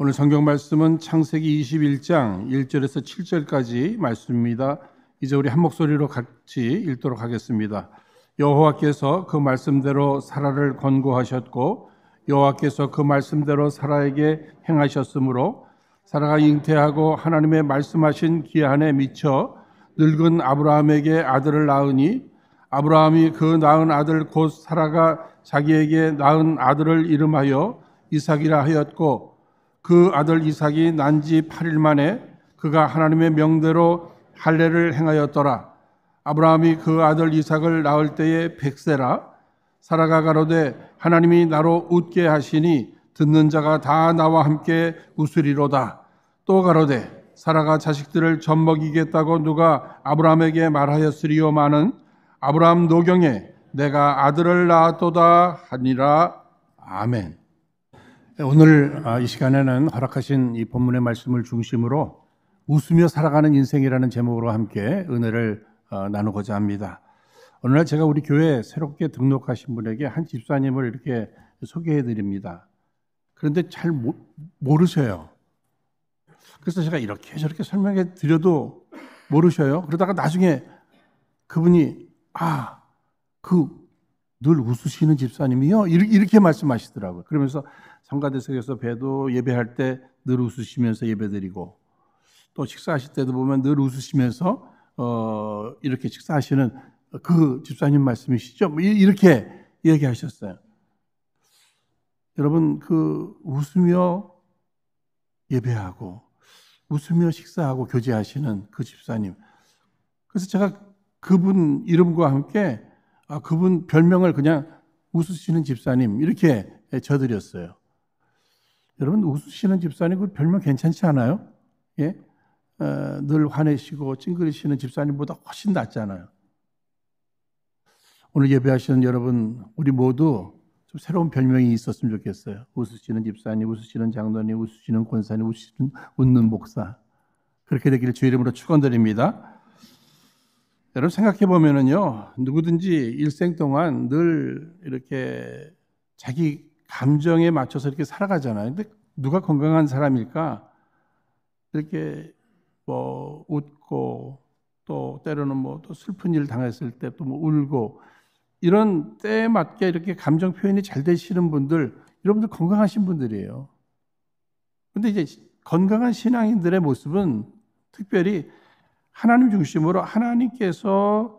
오늘 성경 말씀은 창세기 21장 1절에서 7절까지 말씀입니다. 이제 우리 한 목소리로 같이 읽도록 하겠습니다. 여호와께서 그 말씀대로 사라를 권고하셨고 여호와께서 그 말씀대로 사라에게 행하셨으므로 사라가 잉태하고 하나님의 말씀하신 기한에 미쳐 늙은 아브라함에게 아들을 낳으니 아브라함이 그 낳은 아들 곧 사라가 자기에게 낳은 아들을 이름하여 이삭이라 하였고 그 아들 이삭이 난 지 8일 만에 그가 하나님의 명대로 할례를 행하였더라. 아브라함이 그 아들 이삭을 낳을 때에 100세라. 사라가 가로되 하나님이 나로 웃게 하시니 듣는 자가 다 나와 함께 웃으리로다. 또 가로되 사라가 자식들을 젖먹이겠다고 누가 아브라함에게 말하였으리요마는 아브라함 노경에 내가 아들을 낳았도다 하니라. 아멘. 오늘 이 시간에는 허락하신 이 본문의 말씀을 중심으로 웃으며 살아가는 인생이라는 제목으로 함께 은혜를 나누고자 합니다. 오늘날 제가 우리 교회에 새롭게 등록하신 분에게 한 집사님을 이렇게 소개해 드립니다. 그런데 잘 모르셔요. 그래서 제가 이렇게 저렇게 설명해 드려도 모르셔요. 그러다가 나중에 그분이 늘 웃으시는 집사님이요? 이렇게 말씀하시더라고요. 그러면서 성가대석에서 뵈도 예배할 때 늘 웃으시면서 예배드리고 또 식사하실 때도 보면 늘 웃으시면서 이렇게 식사하시는 그 집사님 말씀이시죠? 이렇게 얘기하셨어요. 여러분, 웃으며 예배하고 웃으며 식사하고 교제하시는 그 집사님. 그래서 제가 그분 이름과 함께 그분 별명을 그냥 웃으시는 집사님 이렇게 져드렸어요. 여러분, 웃으시는 집사님 그 별명 괜찮지 않아요? 예? 늘 화내시고 찡그리시는 집사님보다 훨씬 낫잖아요. 오늘 예배하시는 여러분, 우리 모두 좀 새로운 별명이 있었으면 좋겠어요. 웃으시는 집사님, 웃으시는 장로님, 웃으시는 권사님, 웃는 목사. 그렇게 되기를 주의 이름으로 축원드립니다. 여러분 생각해 보면은요, 누구든지 일생 동안 늘 이렇게 자기 감정에 맞춰서 이렇게 살아가잖아요. 근데 누가 건강한 사람일까? 이렇게 웃고 또 때로는 또 슬픈 일 당했을 때 또 울고 이런 때에 맞게 이렇게 감정 표현이 잘 되시는 분들, 여러분들 건강하신 분들이에요. 근데 이제 건강한 신앙인들의 모습은 특별히 하나님 중심으로 하나님께서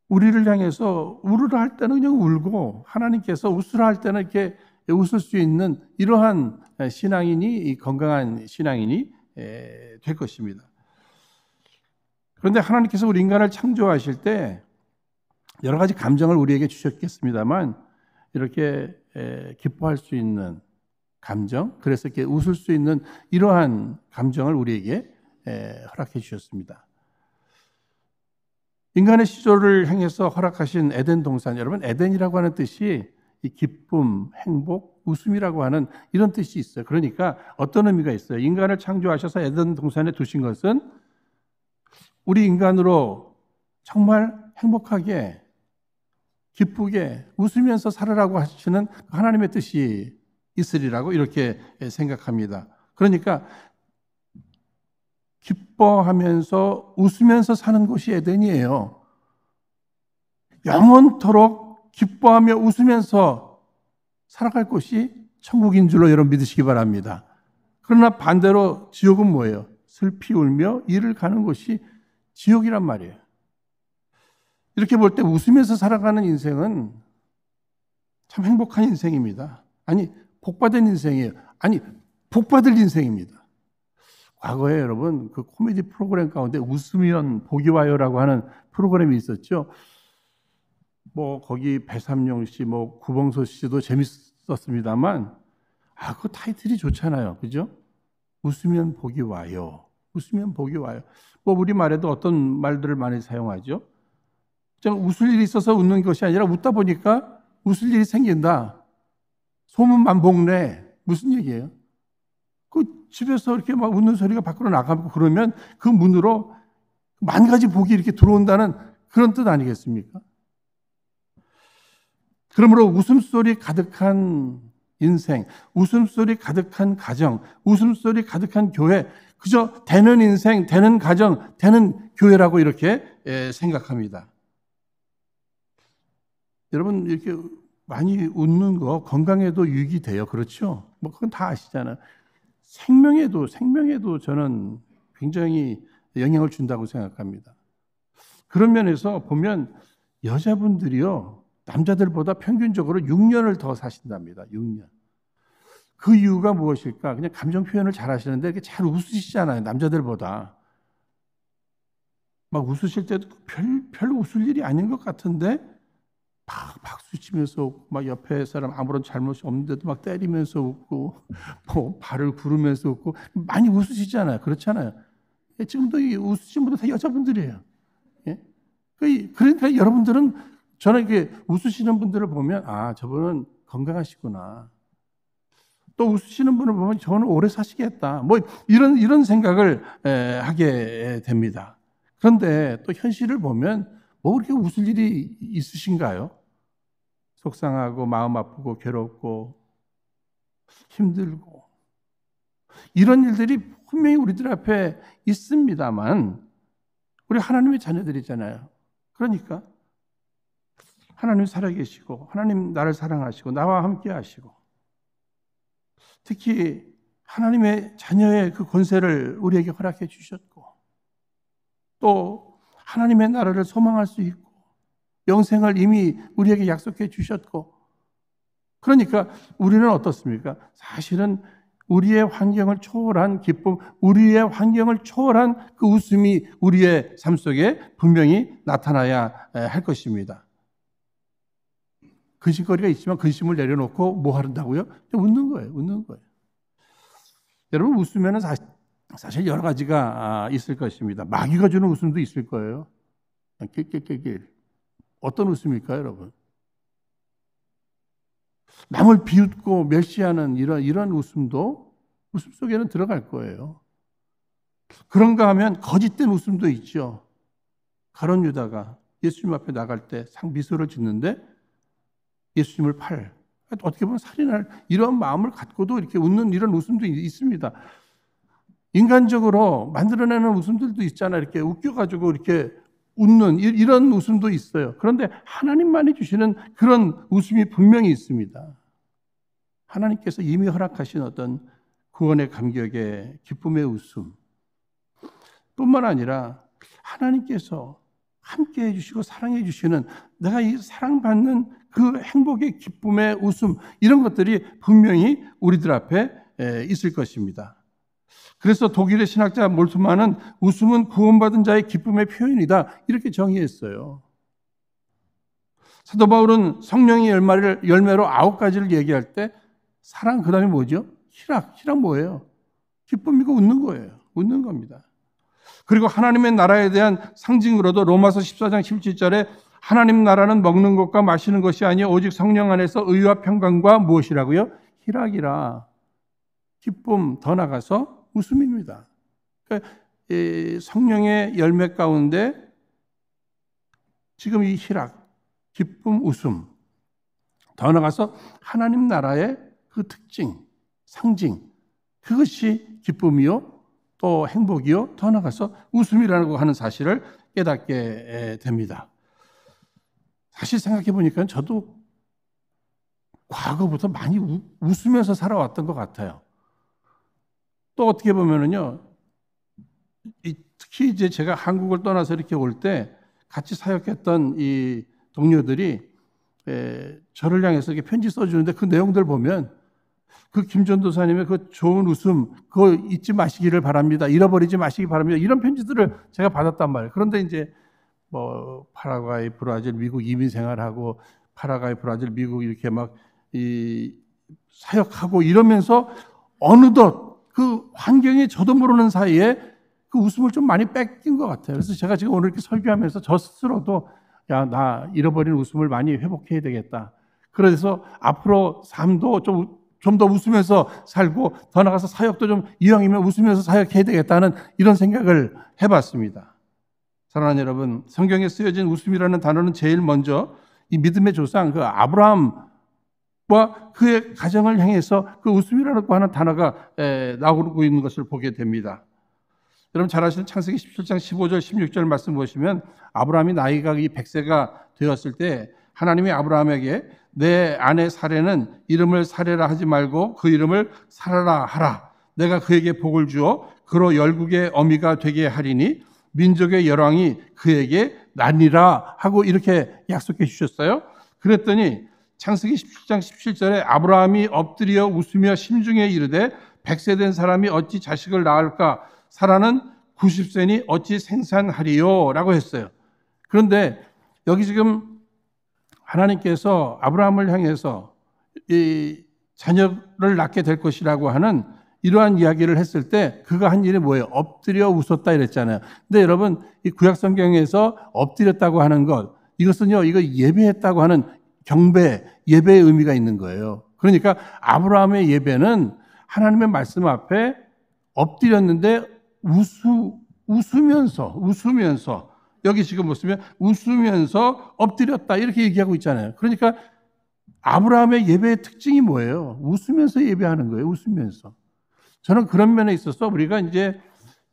우리를 향해서 울으라 할 때는 그냥 울고 하나님께서 웃으라 할 때는 이렇게 웃을 수 있는 이러한 신앙인이 건강한 신앙인이 될 것입니다. 그런데 하나님께서 우리 인간을 창조하실 때 여러 가지 감정을 우리에게 주셨겠습니다만 이렇게 기뻐할 수 있는 감정, 그래서 이렇게 웃을 수 있는 이러한 감정을 우리에게 허락해 주셨습니다. 인간의 시조를 향해서 허락하신 에덴 동산, 여러분 에덴이라고 하는 뜻이 이 기쁨, 행복, 웃음이라고 하는 이런 뜻이 있어요. 그러니까 어떤 의미가 있어요? 인간을 창조하셔서 에덴 동산에 두신 것은 우리 인간으로 정말 행복하게, 기쁘게, 웃으면서 살으라고 하시는 하나님의 뜻이 있으리라고 이렇게 생각합니다. 그러니까 기뻐하면서 웃으면서 사는 곳이 에덴이에요. 영원토록 기뻐하며 웃으면서 살아갈 곳이 천국인 줄로 여러분 믿으시기 바랍니다. 그러나 반대로 지옥은 뭐예요? 슬피 울며 이를 가는 곳이 지옥이란 말이에요. 이렇게 볼 때 웃으면서 살아가는 인생은 참 행복한 인생입니다. 아니, 복받은 인생이에요. 아니, 복받을 인생입니다. 과거에 여러분 그 코미디 프로그램 가운데 웃으면 복이 와요라고 하는 프로그램이 있었죠. 거기 배삼룡 씨, 구봉서 씨도 재밌었습니다만 그 타이틀이 좋잖아요. 그죠? 웃으면 복이 와요. 웃으면 복이 와요. 우리 말에도 어떤 말들을 많이 사용하죠. 웃을 일이 있어서 웃는 것이 아니라 웃다 보니까 웃을 일이 생긴다. 소문만복래. 무슨 얘기예요? 집에서 이렇게 막 웃는 소리가 밖으로 나가고 그러면 그 문으로 만 가지 복이 이렇게 들어온다는 그런 뜻 아니겠습니까? 그러므로 웃음소리 가득한 인생, 웃음소리 가득한 가정, 웃음소리 가득한 교회, 그저 되는 인생, 되는 가정, 되는 교회라고 이렇게 생각합니다. 여러분, 이렇게 많이 웃는 거 건강에도 유익이 돼요. 그렇죠? 뭐 그건 다 아시잖아요. 생명에도 저는 굉장히 영향을 준다고 생각합니다. 그런 면에서 보면 여자분들이요, 남자들보다 평균적으로 6년을 더 사신답니다. 6년. 그 이유가 무엇일까? 그냥 감정 표현을 잘 하시는데 이렇게 잘 웃으시잖아요. 남자들보다. 막 웃으실 때도 별 웃을 일이 아닌 것 같은데 막 박수 치면서 웃고, 막 옆에 사람 아무런 잘못이 없는데도 막 때리면서 웃고, 뭐 발을 구르면서 웃고, 많이 웃으시잖아요. 그렇잖아요. 지금도 이 웃으신 분들 다 여자분들이에요. 예? 그러니까 여러분들은, 저는 이렇게 웃으시는 분들을 보면, 아, 저분은 건강하시구나. 또 웃으시는 분을 보면 저는 오래 사시겠다. 뭐 이런 생각을 하게 됩니다. 그런데 또 현실을 보면 뭐 그렇게 웃을 일이 있으신가요? 속상하고 마음 아프고 괴롭고 힘들고 이런 일들이 분명히 우리들 앞에 있습니다만, 우리 하나님의 자녀들이잖아요. 그러니까 하나님 살아계시고 하나님 나를 사랑하시고 나와 함께 하시고, 특히 하나님의 자녀의 그 권세를 우리에게 허락해 주셨고, 또 하나님의 나라를 소망할 수 있고 영생을 이미 우리에게 약속해 주셨고, 그러니까 우리는 어떻습니까? 사실은 우리의 환경을 초월한 기쁨, 우리의 환경을 초월한 그 웃음이 우리의 삶 속에 분명히 나타나야 할 것입니다. 근심거리가 있지만 근심을 내려놓고 뭐 한다고요? 웃는 거예요. 웃는 거예요. 여러분, 웃으면 사실 여러 가지가 있을 것입니다. 마귀가 주는 웃음도 있을 거예요. 낄낄낄낄. 어떤 웃음일까요, 여러분? 남을 비웃고 멸시하는 이런 웃음도 웃음 속에는 들어갈 거예요. 그런가 하면 거짓된 웃음도 있죠. 가룟 유다가 예수님 앞에 나갈 때 미소를 짓는데 예수님을 어떻게 보면 살인할 이런 마음을 갖고도 이렇게 웃는 이런 웃음도 있습니다. 인간적으로 만들어내는 웃음들도 있잖아요. 이렇게 웃겨가지고 이렇게 웃는 이런 웃음도 있어요. 그런데 하나님만이 주시는 그런 웃음이 분명히 있습니다. 하나님께서 이미 허락하신 어떤 구원의 감격의 기쁨의 웃음 뿐만 아니라 하나님께서 함께 해주시고 사랑해 주시는, 내가 이 사랑받는 그 행복의 기쁨의 웃음, 이런 것들이 분명히 우리들 앞에 있을 것입니다. 그래서 독일의 신학자 몰트만은 웃음은 구원받은 자의 기쁨의 표현이다, 이렇게 정의했어요. 사도 바울은 성령의 열매로 9가지를 얘기할 때 사랑, 그 다음에 뭐죠? 희락 뭐예요? 기쁨이고 웃는 거예요. 웃는 겁니다. 그리고 하나님의 나라에 대한 상징으로도 로마서 14장 17절에 하나님 나라는 먹는 것과 마시는 것이 아니요 오직 성령 안에서 의와 평강과 무엇이라고요? 희락이라. 기쁨, 더 나가서 웃음입니다. 그러니까 성령의 열매 가운데 지금 이 희락, 기쁨, 웃음, 더 나가서 하나님 나라의 그 특징, 상징, 그것이 기쁨이요 또 행복이요 더 나가서 웃음이라고 하는 사실을 깨닫게 됩니다. 사실 생각해 보니까 저도 과거부터 많이 웃으면서 살아왔던 것 같아요. 또 어떻게 보면은요, 특히 이제 제가 한국을 떠나서 이렇게 올 때 같이 사역했던 이 동료들이 저를 향해서 이렇게 편지 써주는데 그 내용들 보면 그 김전도사님의 그 좋은 웃음, 그거 잊지 마시기를 바랍니다. 잃어버리지 마시기 바랍니다. 이런 편지들을 제가 받았단 말이에요. 그런데 이제 뭐 파라과이, 브라질, 미국 이민 생활하고 파라과이, 브라질, 미국 이렇게 막 이 사역하고 이러면서 어느덧 그 환경에 저도 모르는 사이에 그 웃음을 좀 많이 뺏긴 것 같아요. 그래서 제가 지금 오늘 이렇게 설교하면서 저 스스로도 야, 나 잃어버린 웃음을 많이 회복해야 되겠다. 그래서 앞으로 삶도 좀 더 웃으면서 살고 더 나가서 사역도 좀 이왕이면 웃으면서 사역해야 되겠다는 이런 생각을 해봤습니다. 사랑하는 여러분, 성경에 쓰여진 웃음이라는 단어는 제일 먼저 이 믿음의 조상 그 아브라함을 그의 가정을 향해서 그 웃음이라고 하는 단어가 나오고 있는 것을 보게 됩니다. 여러분 잘 아시는 창세기 17장 15절 16절 말씀 보시면 아브라함이 나이가 100세가 되었을 때 하나님이 아브라함에게 내 아내 사레는 이름을 사레라 하지 말고 그 이름을 사라라 하라. 내가 그에게 복을 주어 그로 열국의 어미가 되게 하리니 민족의 열왕이 그에게 나니라 하고 이렇게 약속해 주셨어요. 그랬더니 창세기 17장 17절에 아브라함이 엎드려 웃으며 심중에 이르되 100세 된 사람이 어찌 자식을 낳을까? 사라는 90세니 어찌 생산하리요? 라고 했어요. 그런데 여기 지금 하나님께서 아브라함을 향해서 이 자녀를 낳게 될 것이라고 하는 이러한 이야기를 했을 때 그가 한 일이 뭐예요? 엎드려 웃었다 이랬잖아요. 근데 여러분 이 구약 성경에서 엎드렸다고 하는 것 이것은요 이거 예배했다고 하는 경배, 예배의 의미가 있는 거예요. 그러니까 아브라함의 예배는 하나님의 말씀 앞에 엎드렸는데 웃으면서 여기 지금 보시면 웃으면서 엎드렸다 이렇게 얘기하고 있잖아요. 그러니까 아브라함의 예배의 특징이 뭐예요? 웃으면서 예배하는 거예요. 웃으면서. 저는 그런 면에 있어서 우리가 이제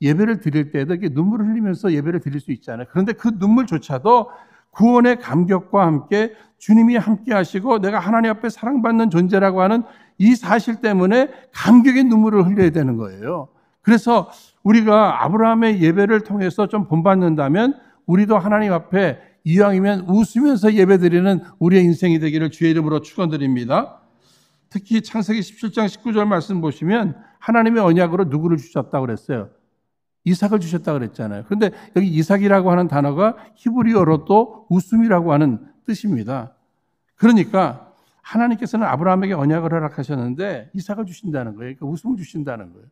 예배를 드릴 때도 이렇게 눈물을 흘리면서 예배를 드릴 수 있잖아요. 그런데 그 눈물조차도 구원의 감격과 함께 주님이 함께 하시고 내가 하나님 앞에 사랑받는 존재라고 하는 이 사실 때문에 감격의 눈물을 흘려야 되는 거예요. 그래서 우리가 아브라함의 예배를 통해서 좀 본받는다면 우리도 하나님 앞에 이왕이면 웃으면서 예배드리는 우리의 인생이 되기를 주의 이름으로 축원드립니다. 특히 창세기 17장 19절 말씀 보시면 하나님의 언약으로 누구를 주셨다고 그랬어요? 이삭을 주셨다고 그랬잖아요. 그런데 여기 이삭이라고 하는 단어가 히브리어로 또 웃음이라고 하는 뜻입니다. 그러니까 하나님께서는 아브라함에게 언약을 허락하셨는데 이삭을 주신다는 거예요. 그러니까 웃음을 주신다는 거예요.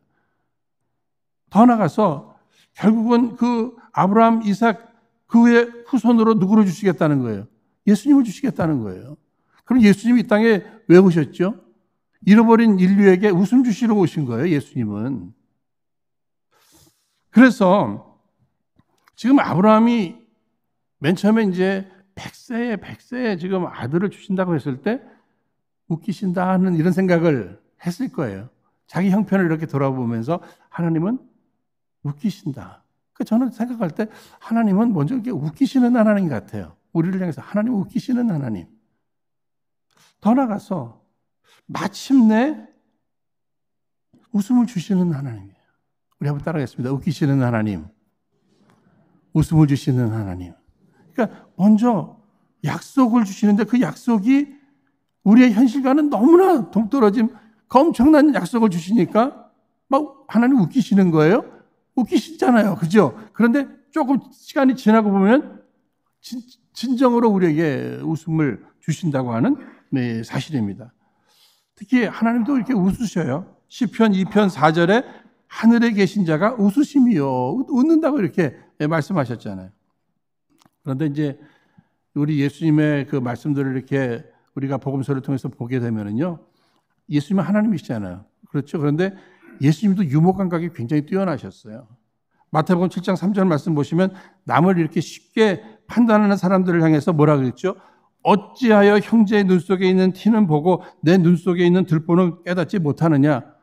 더 나아가서 결국은 그 아브라함, 이삭 그의 후손으로 누구를 주시겠다는 거예요? 예수님을 주시겠다는 거예요. 그럼 예수님이 이 땅에 왜 오셨죠? 잃어버린 인류에게 웃음 주시러 오신 거예요, 예수님은. 그래서 지금 아브라함이 맨 처음에 이제 100세에 지금 아들을 주신다고 했을 때 웃기신다 하는 이런 생각을 했을 거예요. 자기 형편을 이렇게 돌아보면서 하나님은 웃기신다. 저는 생각할 때 하나님은 먼저 이렇게 웃기시는 하나님 같아요. 우리를 향해서 하나님은 웃기시는 하나님. 더 나아가서 마침내 웃음을 주시는 하나님이에요. 우리 한번 따라하겠습니다. 웃기시는 하나님, 웃음을 주시는 하나님. 그러니까 먼저 약속을 주시는데 그 약속이 우리의 현실과는 너무나 동떨어진 그 엄청난 약속을 주시니까 막 하나님 웃기시는 거예요. 웃기시잖아요. 그죠? 그런데 조금 시간이 지나고 보면 진정으로 우리에게 웃음을 주신다고 하는 사실입니다. 특히 하나님도 이렇게 웃으셔요. 시편 2편 4절에 하늘에 계신 자가 웃으심이요. 웃는다고 이렇게 말씀하셨잖아요. 그런데 이제 우리 예수님의 그 말씀들을 이렇게 우리가 복음서를 통해서 보게 되면은요. 예수님은 하나님이시잖아요. 그렇죠. 그런데 예수님도 유머 감각이 굉장히 뛰어나셨어요. 마태복음 7장 3절 말씀 보시면 남을 이렇게 쉽게 판단하는 사람들을 향해서 뭐라 그랬죠? 어찌하여 형제의 눈 속에 있는 티는 보고 내 눈 속에 있는 들보는 깨닫지 못하느냐?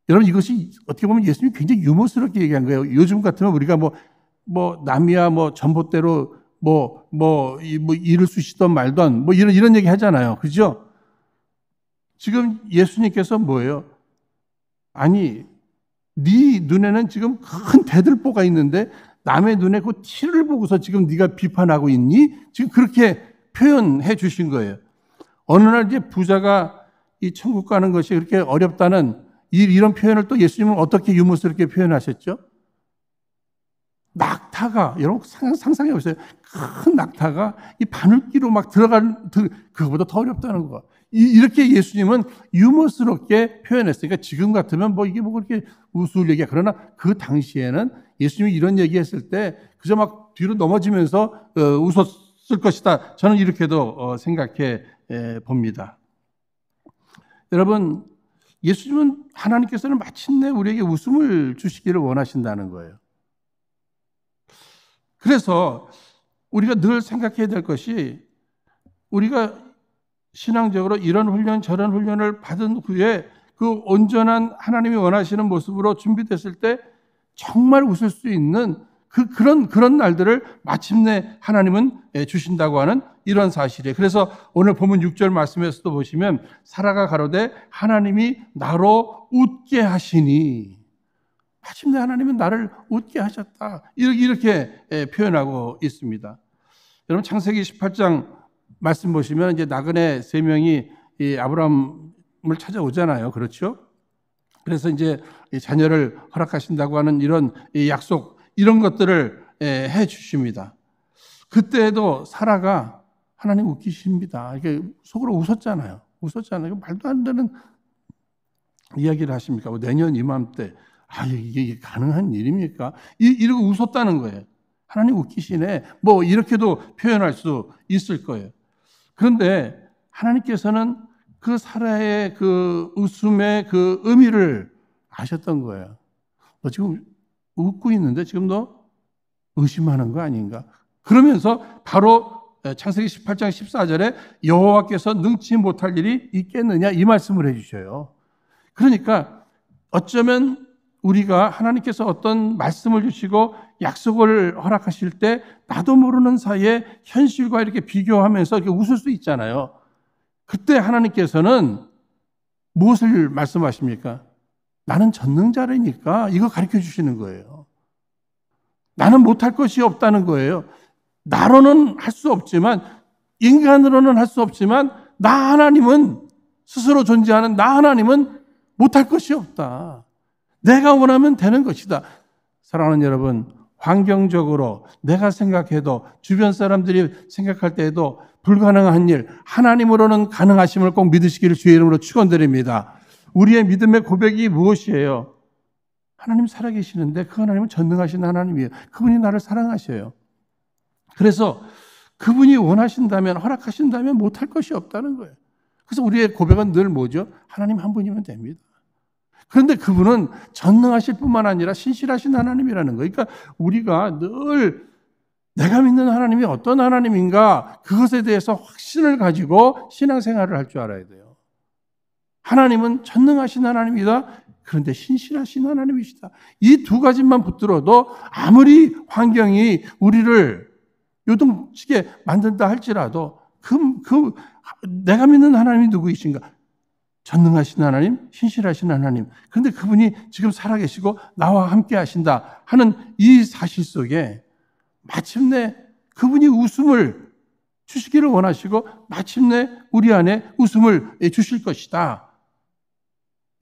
여러분 이것이 어떻게 보면 예수님이 굉장히 유머스럽게 얘기한 거예요. 요즘 같으면 우리가 남이야 전봇대로 일을 쑤시던 말던 이런 얘기 하잖아요. 그죠? 지금 예수님께서 뭐예요? 아니, 네 눈에는 지금 큰 대들보가 있는데 남의 눈에 그 티를 보고서 지금 네가 비판하고 있니? 지금 그렇게 표현해 주신 거예요. 어느 날 이제 부자가 이 천국 가는 것이 그렇게 어렵다는 이런 표현을 또 예수님은 어떻게 유머스럽게 표현하셨죠? 낙타가, 여러분 상상해 보세요. 큰 낙타가 이 바늘기로 막 그거보다 더 어렵다는 거. 이렇게 예수님은 유머스럽게 표현했으니까 지금 같으면 이게 그렇게 우스울 얘기야. 그러나 그 당시에는 예수님이 이런 얘기 했을 때 그저 막 뒤로 넘어지면서 웃었을 것이다. 저는 이렇게도 생각해 봅니다. 여러분, 예수님은 하나님께서는 마침내 우리에게 웃음을 주시기를 원하신다는 거예요. 그래서 우리가 늘 생각해야 될 것이 우리가 신앙적으로 이런 훈련 저런 훈련을 받은 후에 그 온전한 하나님이 원하시는 모습으로 준비됐을 때 정말 웃을 수 있는 그런 날들을 마침내 하나님은 주신다고 하는 이런 사실이에요. 그래서 오늘 본문 6절 말씀에서도 보시면 사라가 가로되 하나님이 나로 웃게 하시니, 마침내 하나님은 나를 웃게 하셨다, 이렇게 표현하고 있습니다. 여러분 창세기 18장 말씀 보시면 이제 나그네 세 명이 이 아브라함을 찾아오잖아요. 그렇죠? 그래서 이제 자녀를 허락하신다고 하는 이런 약속, 이런 것들을 해 주십니다. 그때에도 사라가 하나님 웃기십니다. 이게 속으로 웃었잖아요. 말도 안 되는 이야기를 하십니까? 내년 이맘때 이게 가능한 일입니까? 이러고 웃었다는 거예요. 하나님 웃기시네. 이렇게도 표현할 수 있을 거예요. 그런데 하나님께서는 그 사라의 그 웃음의 그 의미를 아셨던 거예요. 너 지금 웃고 있는데 지금 너 의심하는 거 아닌가? 그러면서 바로 창세기 18장 14절에 여호와께서 능치 못할 일이 있겠느냐, 이 말씀을 해주셔요. 그러니까 어쩌면 우리가 하나님께서 어떤 말씀을 주시고 약속을 허락하실 때 나도 모르는 사이에 현실과 이렇게 비교하면서 이렇게 웃을 수 있잖아요. 그때 하나님께서는 무엇을 말씀하십니까? 나는 전능자라니까, 이거 가르쳐 주시는 거예요. 나는 못할 것이 없다는 거예요. 나로는 할 수 없지만, 인간으로는 할 수 없지만, 나 하나님은, 스스로 존재하는 나 하나님은 못할 것이 없다. 내가 원하면 되는 것이다. 사랑하는 여러분, 환경적으로 내가 생각해도, 주변 사람들이 생각할 때에도 불가능한 일, 하나님으로는 가능하심을 꼭 믿으시기를 주의 이름으로 축원드립니다. 우리의 믿음의 고백이 무엇이에요? 하나님 살아계시는데 그 하나님은 전능하신 하나님이에요. 그분이 나를 사랑하셔요. 그래서 그분이 원하신다면, 허락하신다면 못할 것이 없다는 거예요. 그래서 우리의 고백은 늘 뭐죠? 하나님 한 분이면 됩니다. 그런데 그분은 전능하실 뿐만 아니라 신실하신 하나님이라는 거예요. 그러니까 우리가 늘 내가 믿는 하나님이 어떤 하나님인가, 그것에 대해서 확신을 가지고 신앙생활을 할 줄 알아야 돼요. 하나님은 전능하신 하나님이다. 그런데 신실하신 하나님이시다. 이 두 가지만 붙들어도 아무리 환경이 우리를 요동치게 만든다 할지라도 내가 믿는 하나님이 누구이신가? 전능하신 하나님, 신실하신 하나님. 그런데 그분이 지금 살아계시고 나와 함께 하신다 하는 이 사실 속에 마침내 그분이 웃음을 주시기를 원하시고 마침내 우리 안에 웃음을 주실 것이다.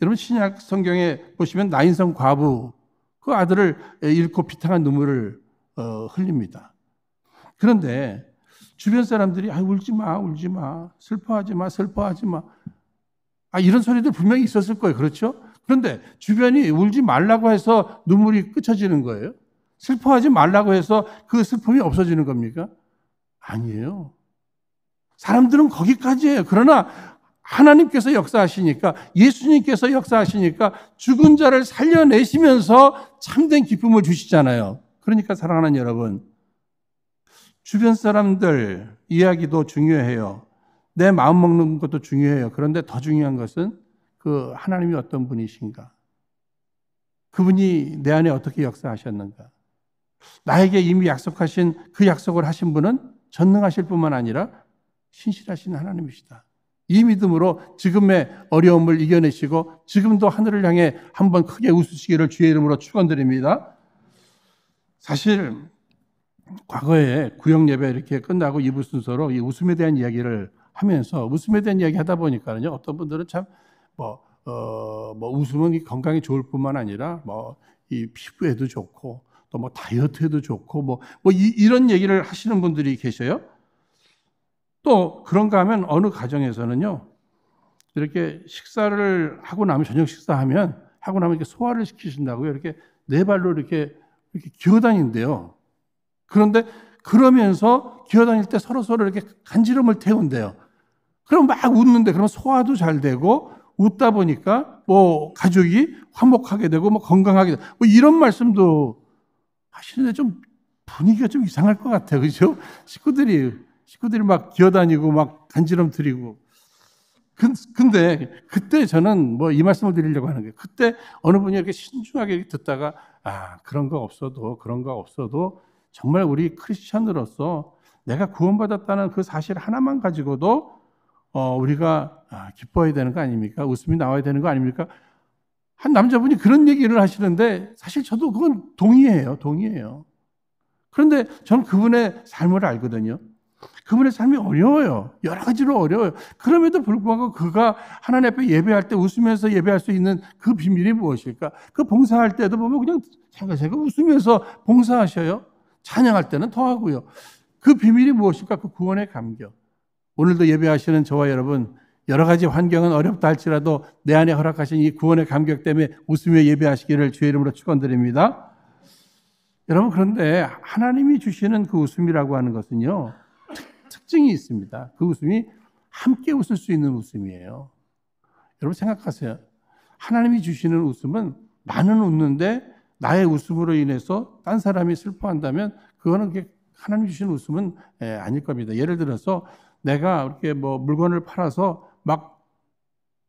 여러분 신약 성경에 보시면 나인성 과부, 그 아들을 잃고 비탕한 눈물을 흘립니다. 그런데 주변 사람들이 울지 마, 슬퍼하지 마. 이런 소리들 분명히 있었을 거예요. 그렇죠? 그런데 주변이 울지 말라고 해서 눈물이 그쳐지는 거예요? 슬퍼하지 말라고 해서 그 슬픔이 없어지는 겁니까? 아니에요. 사람들은 거기까지예요. 그러나 하나님께서 역사하시니까, 예수님께서 역사하시니까 죽은 자를 살려내시면서 참된 기쁨을 주시잖아요. 그러니까 사랑하는 여러분, 주변 사람들 이야기도 중요해요. 내 마음 먹는 것도 중요해요. 그런데 더 중요한 것은 그 하나님이 어떤 분이신가? 그분이 내 안에 어떻게 역사하셨는가? 나에게 이미 약속하신 그 약속을 하신 분은 전능하실 뿐만 아니라 신실하신 하나님이시다. 이 믿음으로 지금의 어려움을 이겨내시고 지금도 하늘을 향해 한번 크게 웃으시기를 주의 이름으로 축원드립니다. 사실 과거에 구역 예배 이렇게 끝나고 2부 순서로 이 웃음에 대한 이야기를 하면서, 웃음에 대한 이야기 하다 보니까요, 어떤 분들은 참 웃음은 건강에 좋을 뿐만 아니라 이 피부에도 좋고 또 다이어트에도 좋고 이런 얘기를 하시는 분들이 계셔요. 또 그런가 하면 어느 가정에서는요, 이렇게 식사를 하고 나면, 저녁 식사하면 하고 나면 이렇게 소화를 시키신다고요, 이렇게 네 발로 이렇게 기어다닌대요. 그런데 그러면서 기어다닐 때 서로 이렇게 간지럼을 태운대요. 그럼 막 웃는데, 그러면 소화도 잘 되고, 웃다 보니까 가족이 화목하게 되고 건강하게 되고 이런 말씀도 하시는데 좀 분위기가 좀 이상할 것 같아요. 그죠? 식구들이 막 기어다니고 막 간지럼 드리고. 근데 그때 저는 뭐 이 말씀을 드리려고 하는 거예요. 그때 어느 분이 이렇게 신중하게 듣다가 그런 거 없어도 정말 우리 크리스천으로서 내가 구원받았다는 그 사실 하나만 가지고도 우리가 기뻐해야 되는 거 아닙니까? 웃음이 나와야 되는 거 아닙니까? 한 남자분이 그런 얘기를 하시는데 사실 저도 그건 동의해요. 그런데 저는 그분의 삶을 알거든요. 그분의 삶이 어려워요. 여러 가지로 어려워요. 그럼에도 불구하고 그가 하나님 앞에 예배할 때 웃으면서 예배할 수 있는 그 비밀이 무엇일까? 그 봉사할 때도 보면 그냥 제가 웃으면서 봉사하셔요. 찬양할 때는 더 하고요. 그 비밀이 무엇일까? 그 구원의 감격. 오늘도 예배하시는 저와 여러분, 여러 가지 환경은 어렵다 할지라도 내 안에 허락하신 이 구원의 감격 때문에 웃으며 예배하시기를 주의 이름으로 축원드립니다. 여러분, 그런데 하나님이 주시는 그 웃음이라고 하는 것은요, 특징이 있습니다. 그 웃음이 함께 웃을 수 있는 웃음이에요. 여러분 생각하세요. 하나님이 주시는 웃음은 나는 웃는데 나의 웃음으로 인해서 딴 사람이 슬퍼한다면 그거는 하나님 주시는 웃음은 아닐 겁니다. 예를 들어서 내가 이렇게 뭐 물건을 팔아서 막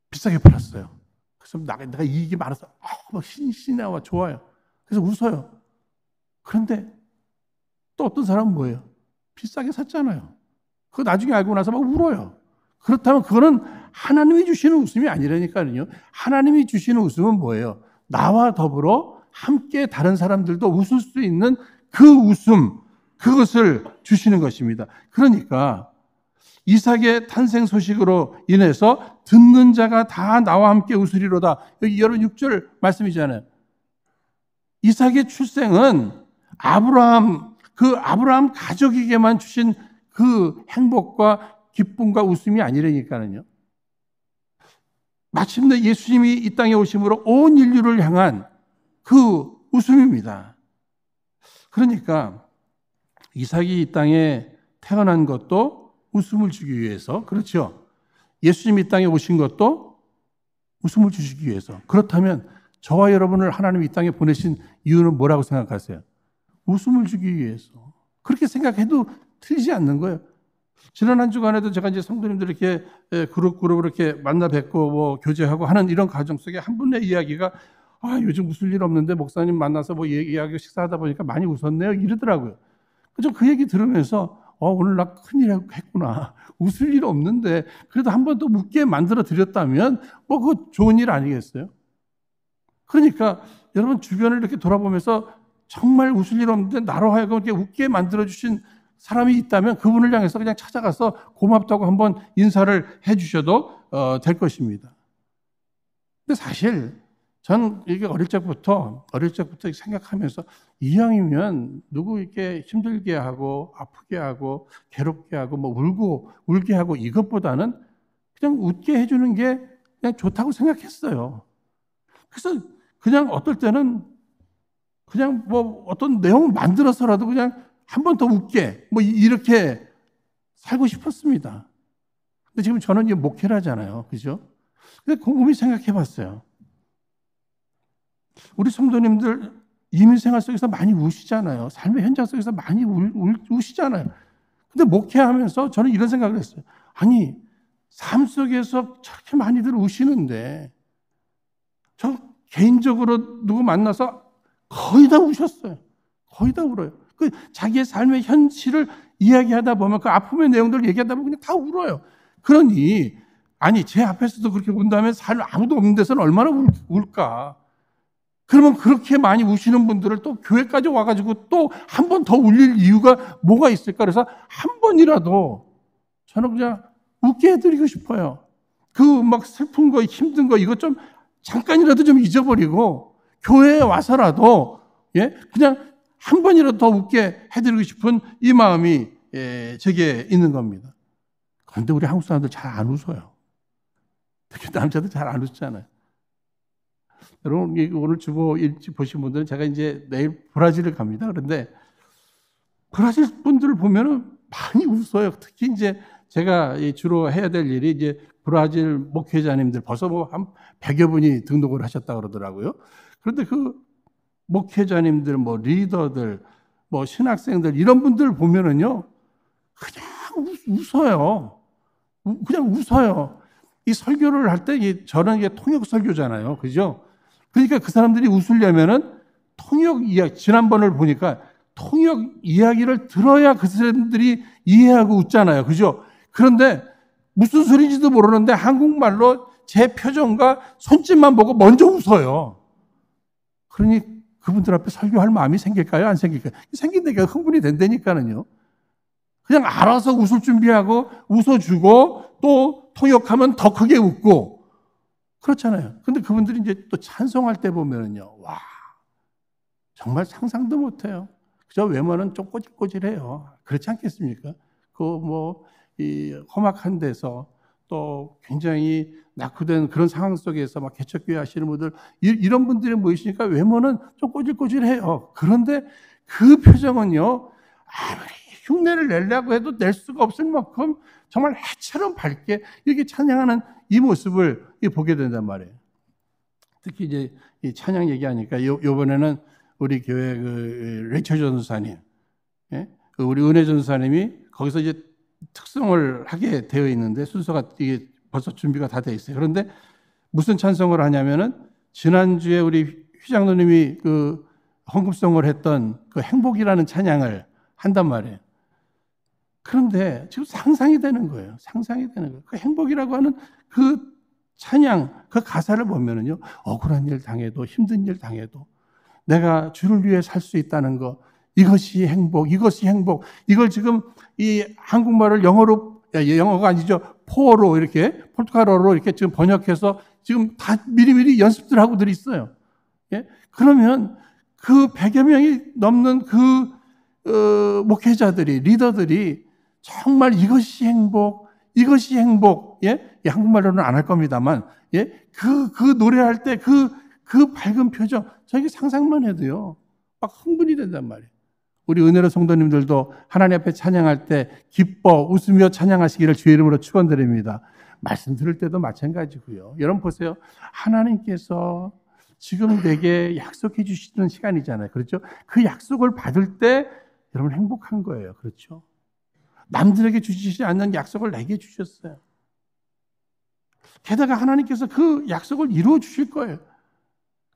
비싸게 팔았어요. 그래서 내가 이익이 많아서 막 신이 나와 좋아요. 그래서 웃어요. 그런데 또 어떤 사람은 뭐예요? 비싸게 샀잖아요. 그거 나중에 알고 나서 막 울어요. 그렇다면 그거는 하나님이 주시는 웃음이 아니라니까요. 하나님이 주시는 웃음은 뭐예요? 나와 더불어 함께 다른 사람들도 웃을 수 있는 그 웃음, 그것을 주시는 것입니다. 그러니까 이삭의 탄생 소식으로 인해서 듣는 자가 다 나와 함께 웃으리로다. 여기 여러분 6절 말씀이잖아요. 이삭의 출생은 아브라함 가족에게만 주신 그 행복과 기쁨과 웃음이 아니라니까요. 마침내 예수님이 이 땅에 오심으로 온 인류를 향한 그 웃음입니다. 그러니까 이삭이 이 땅에 태어난 것도 웃음을 주기 위해서, 그렇죠? 예수님이 이 땅에 오신 것도 웃음을 주시기 위해서. 그렇다면 저와 여러분을 하나님이 이 땅에 보내신 이유는 뭐라고 생각하세요? 웃음을 주기 위해서. 그렇게 생각해도 틀리지 않는 거예요. 지난 한 주간에도 제가 이제 성도님들 이렇게 그룹으로 이렇게 만나 뵙고 뭐 교제하고 하는 이런 과정 속에 한 분의 이야기가 요즘 웃을 일 없는데 목사님 만나서 뭐 이야기 식사하다 보니까 많이 웃었네요. 이러더라고요. 그래서 그 얘기 들으면서 오늘 나 큰일 했구나. 웃을 일 없는데 그래도 한 번 더 웃게 만들어 드렸다면 뭐 그거 좋은 일 아니겠어요? 그러니까 여러분 주변을 이렇게 돌아보면서 정말 웃을 일 없는데 나로 하여금 이렇게 웃게 만들어 주신 사람이 있다면 그분을 향해서 그냥 찾아가서 고맙다고 한번 인사를 해 주셔도 될 것입니다. 근데 사실 전 이게 어릴 적부터 생각하면서 이왕이면 누구 이렇게 힘들게 하고 아프게 하고 괴롭게 하고 뭐 울게 하고 이것보다는 그냥 웃게 해주는 게 그냥 좋다고 생각했어요. 그래서 그냥 어떨 때는 그냥 뭐 어떤 내용을 만들어서라도 그냥 한 번 더 웃게 뭐 이렇게 살고 싶었습니다. 근데 지금 저는 이제 목회를 하잖아요. 그죠? 근데 곰곰이 생각해 봤어요. 우리 성도님들 이민 생활 속에서 많이 우시잖아요. 삶의 현장 속에서 많이 우시잖아요. 근데 목회하면서 저는 이런 생각을 했어요. 아니, 삶 속에서 저렇게 많이들 우시는데 저 개인적으로 누구 만나서 거의 다 우셨어요. 거의 다 울어요. 그 자기의 삶의 현실을 이야기하다 보면 그 아픔의 내용들을 얘기하다 보면 그냥 다 울어요. 그러니 아니 제 앞에서도 그렇게 운다면 아무도 없는 데서는 얼마나 울까. 그러면 그렇게 많이 우시는 분들을 또 교회까지 와가지고 또 한 번 더 울릴 이유가 뭐가 있을까? 그래서 한 번이라도 저는 그냥 웃게 해드리고 싶어요. 그 막 슬픈 거, 힘든 거 이거 좀 잠깐이라도 좀 잊어버리고 교회에 와서라도 그냥 한 번이라도 더 웃게 해드리고 싶은 이 마음이 제게 있는 겁니다. 그런데 우리 한국 사람들 잘 안 웃어요. 특히 남자들 잘 안 웃잖아요. 여러분 오늘 주보 일찍 보신 분들은 제가 이제 내일 브라질을 갑니다. 그런데 브라질 분들을 보면은 많이 웃어요. 특히 이제 제가 주로 해야 될 일이 이제 브라질 목회자님들 벌써 뭐 한 100여 분이 등록을 하셨다 그러더라고요. 그런데 그 목회자님들, 뭐 리더들, 뭐 신학생들 이런 분들 보면은요, 그냥 웃어요. 그냥 웃어요. 이 설교를 할 때 저는 이게 통역 설교잖아요. 그죠? 그러니까 그 사람들이 웃으려면은 통역 이야기, 지난번을 보니까 통역 이야기를 들어야 그 사람들이 이해하고 웃잖아요. 그죠? 그런데 무슨 소리인지도 모르는데 한국말로 제 표정과 손짓만 보고 먼저 웃어요. 그러니 그분들 앞에 설교할 마음이 생길까요? 안 생길까요? 생긴다니까 흥분이 된다니까는요. 그냥 알아서 웃을 준비하고 웃어주고 또 통역하면 더 크게 웃고 그렇잖아요. 근데 그분들이 이제 또 찬송할 때 보면은요. 와, 정말 상상도 못해요. 그저 외모는 좀 꼬질꼬질해요. 그렇지 않겠습니까? 이 험악한 데서 또 굉장히 낙후된 그런 상황 속에서 막 개척교회 하시는 분들, 이런 분들이 모이시니까 외모는 좀 꼬질꼬질해요. 그런데 그 표정은요, 아무리 흉내를 내려고 해도 낼 수가 없을 만큼 정말 해처럼 밝게 이렇게 찬양하는 이 모습을 보게 된단 말이에요. 특히 이제 이 찬양 얘기하니까 요번에는 우리 교회 레이첼 전도사님, 예? 우리 은혜 전도사님이 거기서 이제 특성을 하게 되어 있는데 순서가 이게 벌써 준비가 다 되어 있어요. 그런데 무슨 찬송을 하냐면은 지난주에 우리 휘장로님이 헌금송을 했던 그 행복이라는 찬양을 한단 말이에요. 그런데 지금 상상이 되는 거예요. 상상이 되는 거예요. 그 행복이라고 하는 그 찬양, 그 가사를 보면은요, 억울한 일 당해도 힘든 일 당해도 내가 주를 위해 살 수 있다는 거, 이것이 행복, 이것이 행복. 이걸 지금 이 한국말을 영어가 아니죠. 포어로 이렇게, 포르투갈어로 이렇게 지금 번역해서 지금 다 미리미리 연습들 하고들 있어요. 예? 그러면 그 100여 명이 넘는 목회자들이, 리더들이 정말 이것이 행복, 이것이 행복, 예? 한국말로는 안 할 겁니다만, 예? 그 노래할 때 그 밝은 표정, 저에게 상상만 해도요, 막 흥분이 된단 말이에요. 우리 은혜로 성도님들도 하나님 앞에 찬양할 때 기뻐 웃으며 찬양하시기를 주의 이름으로 축원드립니다. 말씀 들을 때도 마찬가지고요. 여러분 보세요. 하나님께서 지금 내게 약속해 주시는 시간이잖아요. 그렇죠? 그 약속을 받을 때 여러분 행복한 거예요. 그렇죠? 남들에게 주시지 않는 약속을 내게 주셨어요. 게다가 하나님께서 그 약속을 이루어 주실 거예요.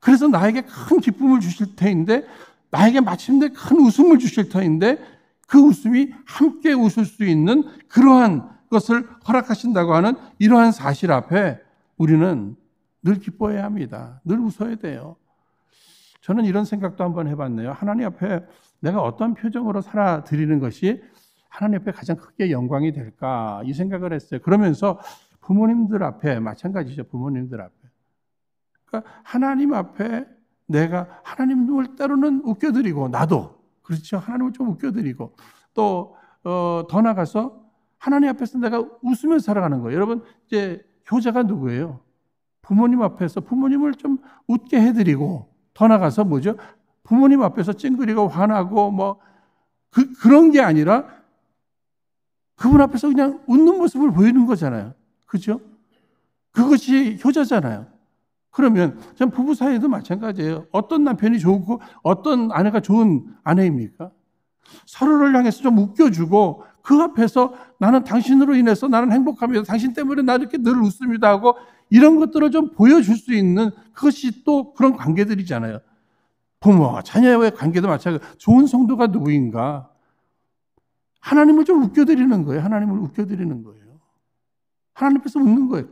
그래서 나에게 큰 기쁨을 주실 터인데 나에게 마침내 큰 웃음을 주실 터인데 그 웃음이 함께 웃을 수 있는 그러한 것을 허락하신다고 하는 이러한 사실 앞에 우리는 늘 기뻐해야 합니다. 늘 웃어야 돼요. 저는 이런 생각도 한번 해봤네요. 하나님 앞에 내가 어떤 표정으로 살아드리는 것이 하나님 앞에 가장 크게 영광이 될까 이 생각을 했어요. 그러면서 부모님들 앞에 마찬가지죠. 부모님들 앞에. 그러니까 하나님 앞에 내가 하나님을 때로는 웃겨드리고 나도 그렇죠. 하나님을 좀 웃겨드리고 또 더 나가서 하나님 앞에서 내가 웃으면서 살아가는 거예요. 여러분 이제 효자가 누구예요? 부모님 앞에서 부모님을 좀 웃게 해드리고 더 나가서 뭐죠? 부모님 앞에서 찡그리고 화나고 뭐 그런 게 아니라 그분 앞에서 그냥 웃는 모습을 보이는 거잖아요. 그죠? 그것이 효자잖아요. 그러면 전 부부 사이에도 마찬가지예요. 어떤 남편이 좋고 어떤 아내가 좋은 아내입니까? 서로를 향해서 좀 웃겨주고 그 앞에서 나는 당신으로 인해서 나는 행복합니다. 당신 때문에 나 이렇게 늘 웃습니다 하고 이런 것들을 좀 보여줄 수 있는 그것이 또 그런 관계들이잖아요. 부모와 자녀와의 관계도 마찬가지예요. 좋은 성도가 누구인가? 하나님을 좀 웃겨드리는 거예요. 하나님을 웃겨드리는 거예요. 하나님 앞에서 웃는 거예요.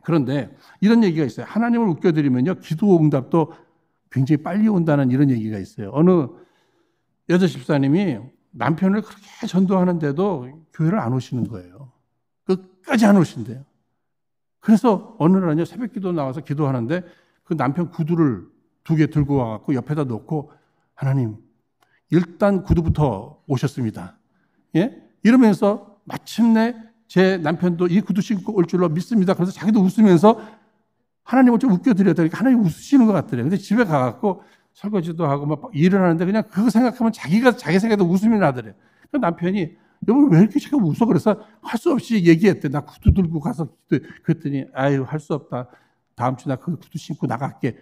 그런데 이런 얘기가 있어요. 하나님을 웃겨드리면요. 기도 응답도 굉장히 빨리 온다는 이런 얘기가 있어요. 어느 여자 집사님이 남편을 그렇게 전도하는데도 교회를 안 오시는 거예요. 끝까지 안 오신대요. 그래서 어느 날은요. 새벽 기도 나와서 기도하는데 그 남편 구두를 2개 들고 와갖고 옆에다 놓고 하나님 일단 구두부터 오셨습니다. 예? 이러면서 마침내 제 남편도 이 구두 신고 올 줄로 믿습니다. 그래서 자기도 웃으면서 하나님을 좀 웃겨드렸더니 하나님 웃으시는 것 같더래요. 근데 집에 가갖고 설거지도 하고 막 일을 하는데 그냥 그거 생각하면 자기 생각에도 웃음이 나더래요. 그 남편이 여보 왜 이렇게 자꾸 웃어? 그래서 할 수 없이 얘기했대. 나 구두 들고 가서 그랬더니 아유 할 수 없다. 다음 주 나 그 구두 신고 나갈게.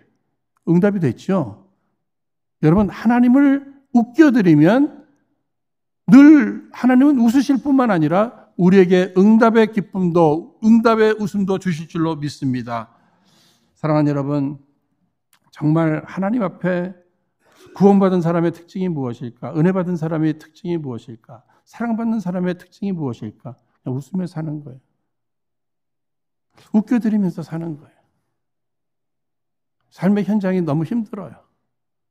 응답이 됐죠. 여러분 하나님을 웃겨드리면 늘 하나님은 웃으실 뿐만 아니라 우리에게 응답의 기쁨도 응답의 웃음도 주실 줄로 믿습니다. 사랑하는 여러분, 정말 하나님 앞에 구원받은 사람의 특징이 무엇일까? 은혜 받은 사람의 특징이 무엇일까? 사랑받는 사람의 특징이 무엇일까? 그냥 웃으며 사는 거예요. 웃겨드리면서 사는 거예요. 삶의 현장이 너무 힘들어요.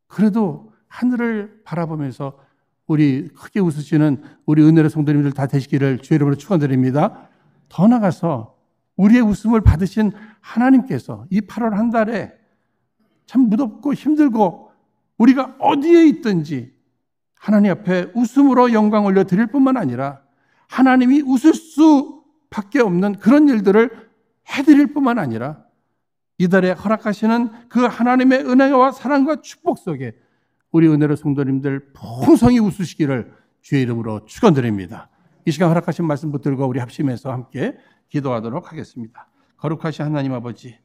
그래도 하늘을 바라보면서 우리 크게 웃으시는 우리 은혜의 성도님들 다 되시기를 주의 이름으로 축원드립니다. 더 나아가서 우리의 웃음을 받으신 하나님께서 이 8월 한 달에 참 무덥고 힘들고 우리가 어디에 있든지 하나님 앞에 웃음으로 영광 올려드릴 뿐만 아니라 하나님이 웃을 수밖에 없는 그런 일들을 해드릴 뿐만 아니라 이달에 허락하시는 그 하나님의 은혜와 사랑과 축복 속에 우리 은혜로 성도님들 풍성히 웃으시기를 주의 이름으로 축원드립니다. 이 시간 허락하신 말씀 붙들고 우리 합심해서 함께 기도하도록 하겠습니다. 거룩하신 하나님 아버지,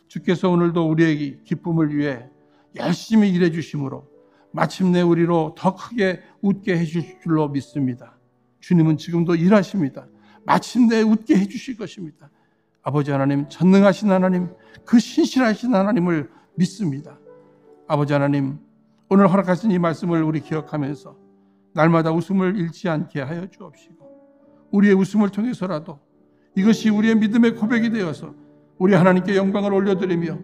주께서 오늘도 우리의 기쁨을 위해 열심히 일해 주심으로 마침내 우리로 더 크게 웃게 해 주실 줄로 믿습니다. 주님은 지금도 일하십니다. 마침내 웃게 해 주실 것입니다. 아버지 하나님, 전능하신 하나님, 그 신실하신 하나님을 믿습니다. 아버지 하나님, 오늘 허락하신 이 말씀을 우리 기억하면서 날마다 웃음을 잃지 않게 하여 주옵시고 우리의 웃음을 통해서라도 이것이 우리의 믿음의 고백이 되어서 우리 하나님께 영광을 올려드리며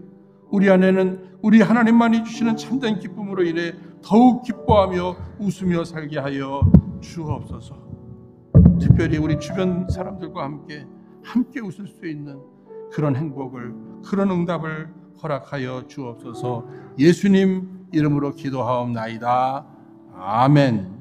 우리 안에는 우리 하나님만이 주시는 참된 기쁨으로 인해 더욱 기뻐하며 웃으며 살게 하여 주옵소서. 특별히 우리 주변 사람들과 함께 웃을 수 있는 그런 행복을, 그런 응답을 허락하여 주옵소서. 예수님 이름으로 기도하옵나이다. 아멘.